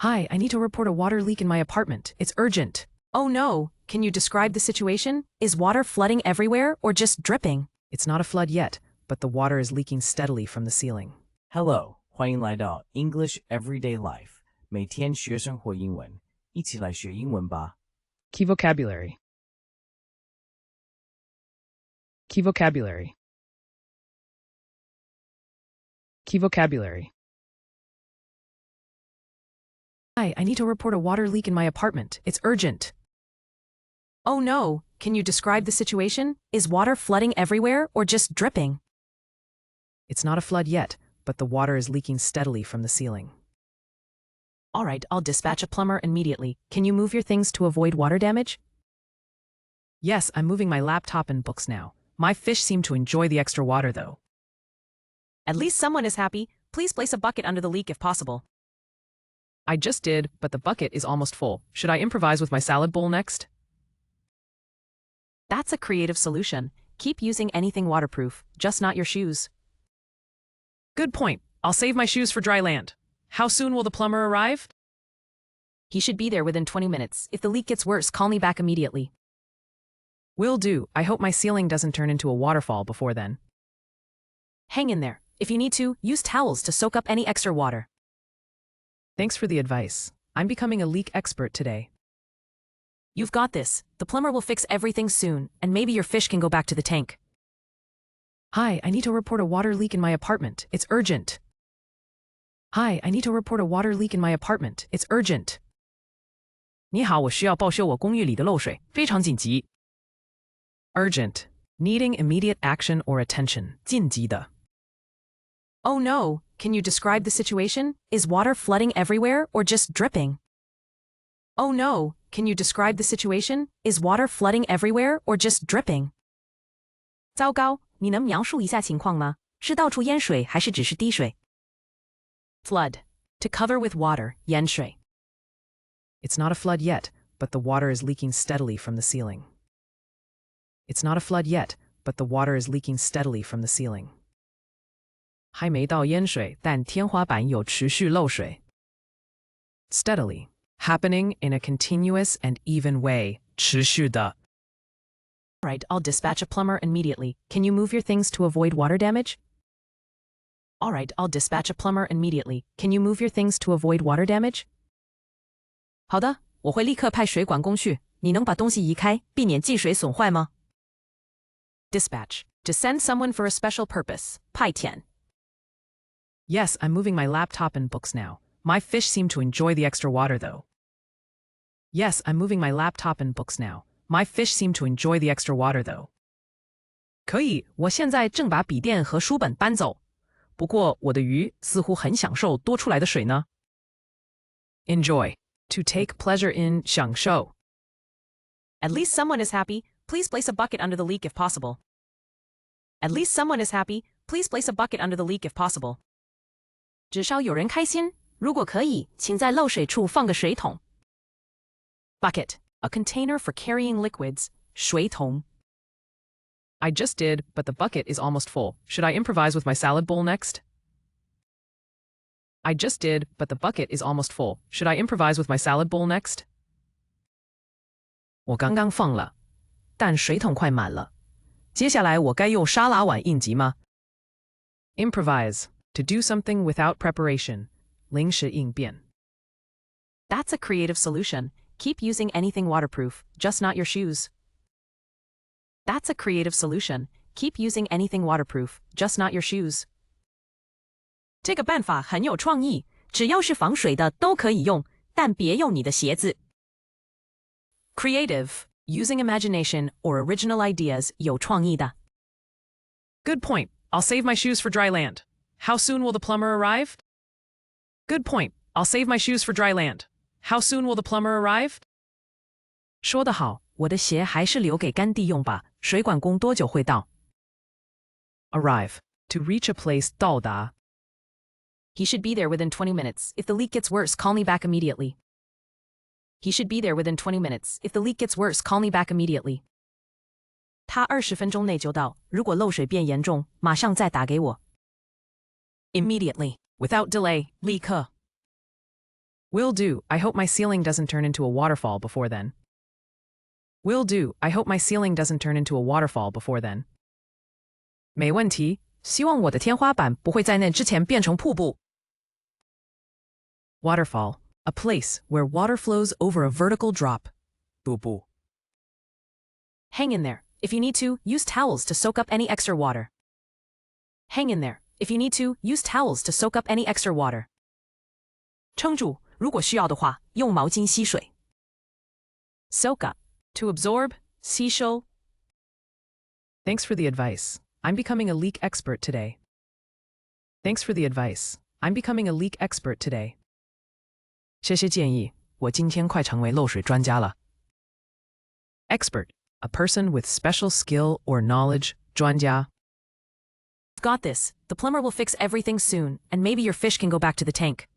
Hi, I need to report a water leak in my apartment. It's urgent. Oh no, can you describe the situation? Is water flooding everywhere or just dripping? It's not a flood yet, but the water is leaking steadily from the ceiling. Hello, 欢迎来到 English Everyday Life， 每天学生活英文，一起来学英文吧。Key vocabulary. Key vocabulary. Key vocabulary. Hi, I need to report a water leak in my apartment. It's urgent. Oh no, can you describe the situation? Is water flooding everywhere or just dripping? It's not a flood yet, but the water is leaking steadily from the ceiling. All right, I'll dispatch a plumber immediately. Can you move your things to avoid water damage? Yes, I'm moving my laptop and books now. My fish seem to enjoy the extra water, though. At least someone is happy. Please place a bucket under the leak if possible. I just did, but the bucket is almost full. Should I improvise with my salad bowl next? That's a creative solution. Keep using anything waterproof, just not your shoes. Good point. I'll save my shoes for dry land. How soon will the plumber arrive? He should be there within 20 minutes. If the leak gets worse, call me back immediately. Will do. I hope my ceiling doesn't turn into a waterfall before then. Hang in there. If you need to, use towels to soak up any extra water. Thanks for the advice. I'm becoming a leak expert today. You've got this. The plumber will fix everything soon, and maybe your fish can go back to the tank. Hi, I need to report a water leak in my apartment. It's urgent. Hi, I need to report a water leak in my apartment. It's urgent. 你好，我需要报修我公寓里的漏水，非常紧急。Urgent. Needing immediate action or attention. 紧急的。Oh no, can you describe the situation? Is water flooding everywhere or just dripping? Oh no, can you describe the situation? Is water flooding everywhere or just dripping? 糟糕，你能描述一下情况吗？是到处淹水还是只是滴水？ Flood. To cover with water, 淹水。 It's not a flood yet, but the water is leaking steadily from the ceiling. It's not a flood yet, but the water is leaking steadily from the ceiling. 还没到淹水，但天花板有持续漏水。 Steadily. Happening in a continuous and even way. 持续的。 Right, I'll dispatch a plumber immediately. Can you move your things to avoid water damage? All right, I'll dispatch a plumber immediately. Can you move your things to avoid water damage? 好的，我会立刻派水管工去。你能把东西移开，避免进水损坏吗？ Dispatch. To send someone for a special purpose. 派遣。 Yes, I'm moving my laptop and books now. My fish seem to enjoy the extra water, though. Yes, I'm moving my laptop and books now. My fish seem to enjoy the extra water, though. 可以，我现在正把笔电和书本搬走。不过我的鱼似乎很享受多出来的水呢。Enjoy. To take pleasure in 享受。 At least someone is happy. Please place a bucket under the leak if possible. At least someone is happy. Please place a bucket under the leak if possible. 至少有人开心。如果可以，请在漏水处放个水桶。Bucket. A container for carrying liquids. 水桶。 I just did, but the bucket is almost full. Should I improvise with my salad bowl next? I just did, but the bucket is almost full. Should I improvise with my salad bowl next? 我刚刚放了，但水桶快满了。接下来我该用沙拉碗应急吗？ Improvise. To do something without preparation. 临时应变。 That's a creative solution. Keep using anything waterproof, just not your shoes. That's a creative solution. Keep using anything waterproof, just not your shoes. 这个办法很有创意，只要是防水的都可以用，但别用你的鞋子。Creative. Using imagination or original ideas 有创意的。 Good point. I'll save my shoes for dry land. How soon will the plumber arrive? Good point. I'll save my shoes for dry land. How soon will the plumber arrive? 说得好，我的鞋还是留给干地用吧。水管工多久会到？ Arrive. To reach a place 到达。 He should be there within 20 minutes. If the leak gets worse, call me back immediately. He should be there within 20 minutes. If the leak gets worse, call me back immediately. 他20分钟内就到，如果漏水变严重，马上再打给我。Immediately. Without delay. 立刻。Will do. I hope my ceiling doesn't turn into a waterfall before then. Will do. I hope my ceiling doesn't turn into a waterfall before then. 没问题，希望我的天花板不会在那之前变成瀑布。Waterfall, a place where water flows over a vertical drop. 瀑布 Hang in there. If you need to, use towels to soak up any extra water. Hang in there. If you need to, use towels to soak up any extra water. 撑住，如果需要的话，用毛巾吸水。Soak up, to absorb, 吸收。Thanks for the advice. I'm becoming a leak expert today. Thanks for the advice. I'm becoming a leak expert today. 谢谢建议，我今天快成为漏水专家了。Expert, a person with special skill or knowledge, 专家 Got this. The plumber will fix everything soon, and maybe your fish can go back to the tank.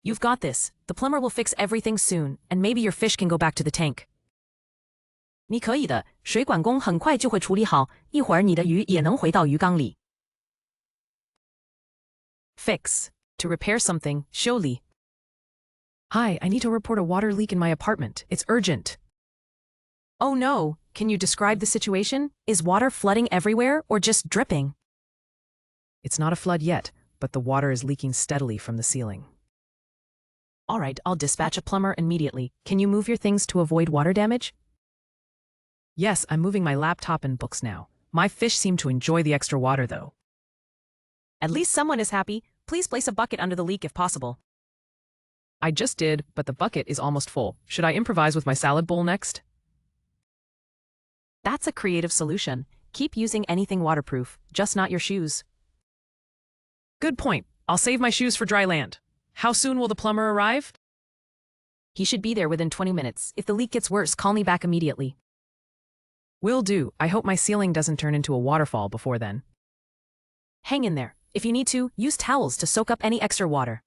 You've got this. The plumber will fix everything soon, and maybe your fish can go back to the tank. 你可以的，水管工很快就会处理好，一会儿你的鱼也能回到鱼缸里。Fix, to repair something, 修理。Hi, I need to report a water leak in my apartment. It's urgent. Oh no, can you describe the situation? Is water flooding everywhere or just dripping? It's not a flood yet, but the water is leaking steadily from the ceiling. All right, I'll dispatch a plumber immediately. Can you move your things to avoid water damage? Yes, I'm moving my laptop and books now. My fish seem to enjoy the extra water, though. At least someone is happy. Please place a bucket under the leak if possible. I just did, but the bucket is almost full. Should I improvise with my salad bowl next? That's a creative solution. Keep using anything waterproof, just not your shoes. Good point. I'll save my shoes for dry land. How soon will the plumber arrive? He should be there within 20 minutes. If the leak gets worse, call me back immediately. Will do. I hope my ceiling doesn't turn into a waterfall before then. Hang in there. If you need to, use towels to soak up any extra water.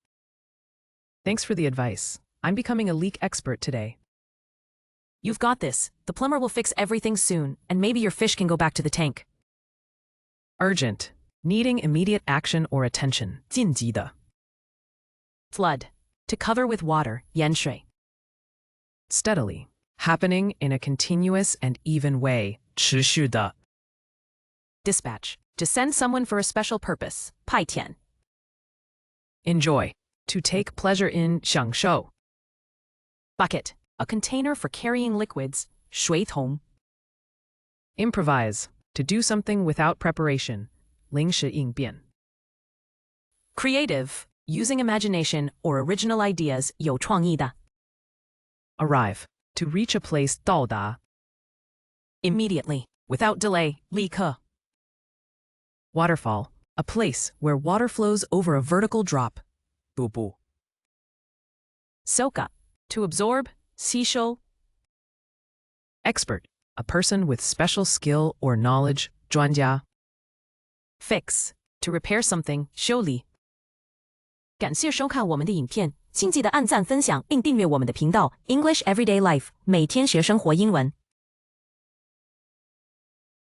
Thanks for the advice. I'm becoming a leak expert today. You've got this. The plumber will fix everything soon, and maybe your fish can go back to the tank. Urgent. Needing immediate action or attention. 紧急的 Flood. To cover with water, 淹水. Steadily. Happening in a continuous and even way. 持续的 Dispatch. To send someone for a special purpose, 派遣. Enjoy. To take pleasure in. 享受 Bucket. A container for carrying liquids, 水桶. Improvise. To do something without preparation. 临时应变 Creative. Using imagination or original ideas, 有创意的. Arrive. To reach a place. 到达 Immediately. Without delay, 立刻. Waterfall. A place where water flows over a vertical drop. 瀑布 Soak up. To absorb, 吸收. Expert. A person with special skill or knowledge. 专家 Fix. To repair something, 修理. 感谢收看我们的影片，请记得按赞、分享并订阅我们的频道 English Everyday Life， 每天学生活英文。